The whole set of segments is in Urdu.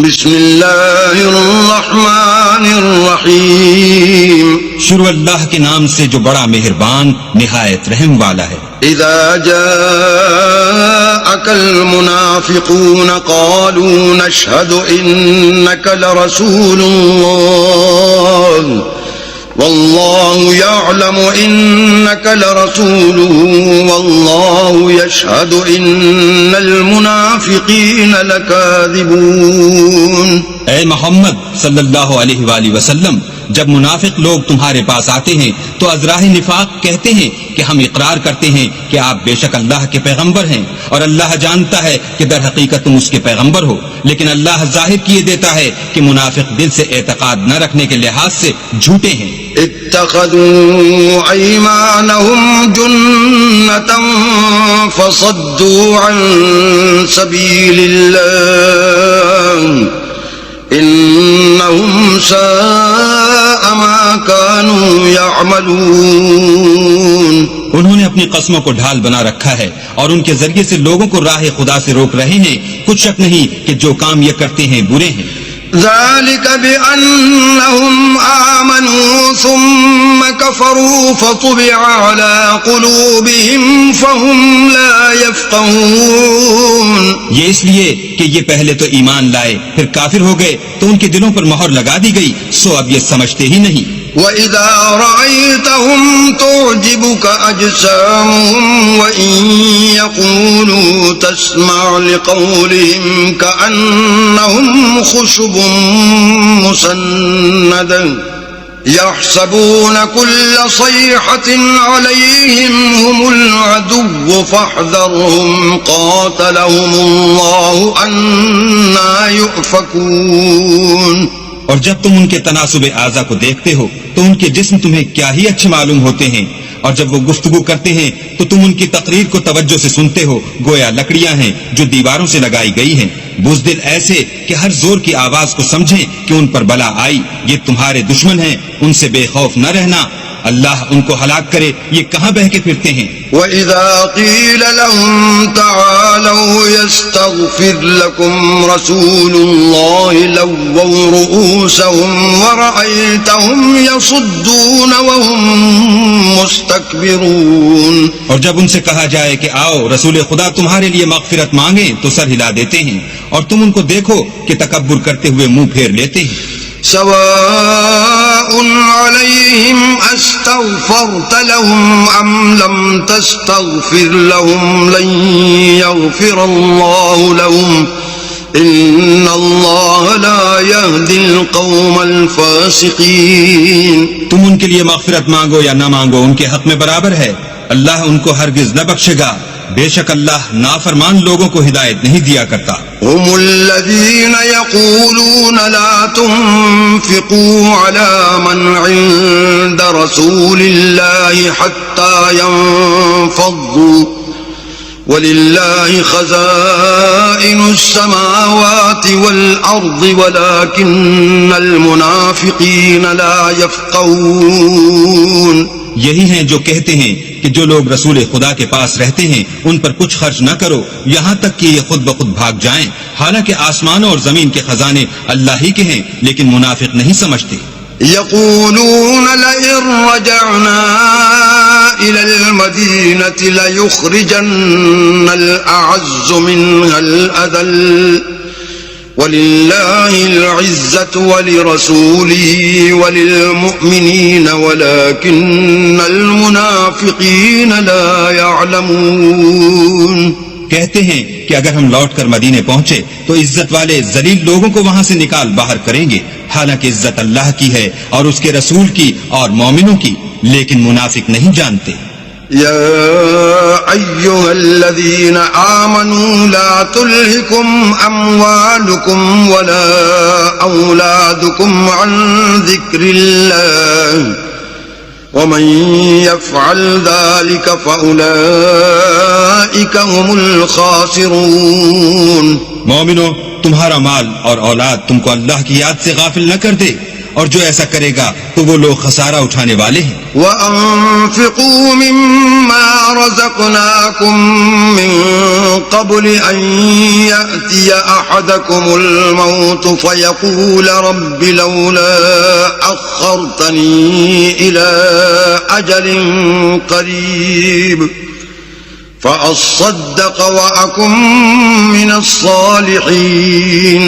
بسم اللہ الرحمن الرحیم شروع اللہ کے نام سے جو بڑا مہربان نہایت رحم والا ہے. اذا جاءك المنافقون قالوا نشهد انك لرسول الله والله يعلم انك لرسوله والله يشهد ان المنافقين لكاذبون. اے محمد صلی اللہ علیہ وآلہ وسلم، جب منافق لوگ تمہارے پاس آتے ہیں تو ازراہ نفاق کہتے ہیں کہ ہم اقرار کرتے ہیں کہ آپ بے شک اللہ کے پیغمبر ہیں، اور اللہ جانتا ہے کہ در حقیقت تم اس کے پیغمبر ہو، لیکن اللہ ظاہر کیے دیتا ہے کہ منافق دل سے اعتقاد نہ رکھنے کے لحاظ سے جھوٹے ہیں. اتخذوا ایمانهم جنة فصدوا عن سبیل اللہ انہم ساء ما كانوا يعملون. انہوں نے اپنی قسموں کو ڈھال بنا رکھا ہے اور ان کے ذریعے سے لوگوں کو راہ خدا سے روک رہے ہیں. کچھ شک نہیں کہ جو کام یہ کرتے ہیں برے ہیں. ذلك بأنهم آمنوا ثم كفروا فطبع على قلوبهم فهم لا يفقهون. یہ اس لیے کہ یہ پہلے تو ایمان لائے پھر کافر ہو گئے تو ان کے دلوں پر مہر لگا دی گئی، سو اب یہ سمجھتے ہی نہیں. وَإِذَا رَأَيْتَهُمْ تُعْجِبُكَ أَجْسَامُهُمْ وَإِن يَقُولُوا تَسْمَعْ لِقَوْلِهِمْ كَأَنَّهُمْ خُشُبٌ مُّسَنَّدَةٌ يَحْسَبُونَ كُلَّ صَيْحَةٍ عَلَيْهِمْ هُمُ الْعَدُوُّ فَاحْذَرْهُمْ قَاتَلَهُمُ اللَّهُ أَنَّىٰ يُؤْفَكُونَ. اور جب تم ان کے تناسب اعضا کو دیکھتے ہو تو ان کے جسم تمہیں کیا ہی اچھے معلوم ہوتے ہیں، اور جب وہ گفتگو کرتے ہیں تو تم ان کی تقریر کو توجہ سے سنتے ہو گویا لکڑیاں ہیں جو دیواروں سے لگائی گئی ہیں. بزدل ایسے کہ ہر زور کی آواز کو سمجھیں کہ ان پر بلا آئی. یہ تمہارے دشمن ہیں، ان سے بے خوف نہ رہنا. اللہ ان کو ہلاک کرے، یہ کہاں بہہ کے پھرتے ہیں. وَإِذَا قِيلَ لَهُمْ تَعَالَوْا يَسْتَغْفِرْ لَكُمْ رَسُولُ اللَّهِ لَوَّوْا رُؤُوسَهُمْ وَرَأَيْتَهُمْ يَصُدُّونَ وَهُمْ مُسْتَكْبِرُونَ. اور جب ان سے کہا جائے کہ آؤ رسول خدا تمہارے لیے مغفرت مانگیں تو سر ہلا دیتے ہیں، اور تم ان کو دیکھو کہ تکبر کرتے ہوئے منہ پھیر لیتے ہیں. سواء عليهم استغفرت لهم ام لم تستغفر لهم لن يغفر الله لهم ان الله لا يهدي القوم الفاسقين. تم ان کے لیے مغفرت مانگو یا نہ مانگو ان کے حق میں برابر ہے، اللہ ان کو ہرگز نہ بخشے گا. بے شک اللہ نافرمان لوگوں کو ہدایت نہیں دیا کرتا. هم الذين يقولون لا تنفقوا على من عند رسول الله حتى ينفضوا ولله خزائن السماوات والأرض ولكن المنافقين لا يفقهون. یہی ہیں جو کہتے ہیں کہ جو لوگ رسول خدا کے پاس رہتے ہیں ان پر کچھ خرچ نہ کرو یہاں تک کہ یہ خود بخود بھاگ جائیں، حالانکہ آسمانوں اور زمین کے خزانے اللہ ہی کے ہیں، لیکن منافق نہیں سمجھتے. يقولون لئن رجعنا إلى المدينة ليخرجن الأعز منها الأذل ولله العزة ولرسوله وللمؤمنين ولكن المنافقين لا يعلمون. کہتے ہیں کہ اگر ہم لوٹ کر مدینے پہنچے تو عزت والے ذلیل لوگوں کو وہاں سے نکال باہر کریں گے، حالانکہ عزت اللہ کی ہے اور اس کے رسول کی اور مومنوں کی، لیکن منافق نہیں جانتے. يا أيها الذين آمنوا لا تلهكم أموالكم ولا أولادكم عن ذكر الله ومن يفعل ذلك فأولئك هم الخاسرون. مومنو، تمہارا مال اور اولاد تم کو اللہ کی یاد سے غافل نہ کر دے، اور جو ایسا کرے گا تو وہ لوگ خسارہ اٹھانے والے ہیں. وَأَنفِقُوا مِمَّا رَزَقْنَاكُم مِّن قَبْلِ أَن يَأْتِيَ أَحَدَكُمُ الْمَوْتُ فَيَقُولَ رَبِّ لَوْلَا أَخَّرْتَنِي إِلَىٰ أَجَلٍ قَرِيبٍ فَأَصَّدَّقَ وَأَكُن مِّنَ الصَّالِحِينَ.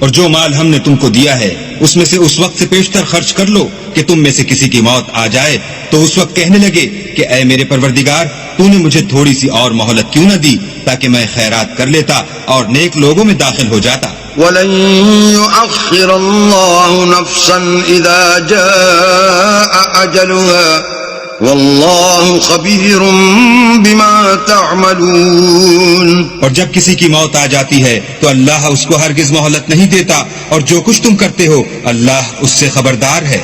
اور جو مال ہم نے تم کو دیا ہے اس میں سے اس وقت سے پیشتر خرچ کر لو کہ تم میں سے کسی کی موت آ جائے تو اس وقت کہنے لگے کہ اے میرے پروردگار تو نے مجھے تھوڑی سی اور مہلت کیوں نہ دی تاکہ میں خیرات کر لیتا اور نیک لوگوں میں داخل ہو جاتا. وَلَن يُؤَخِّرَ اللَّهُ نَفْسًا إِذَا جَاءَ أَجَلُهَا وَاللَّهُ خَبِيرٌ بِمَا تَعْمَلُونَ. اور جب کسی کی موت آ جاتی ہے تو اللہ اس کو ہرگز مہلت نہیں دیتا اور جو کچھ تم کرتے ہو اللہ اس سے خبردار ہے.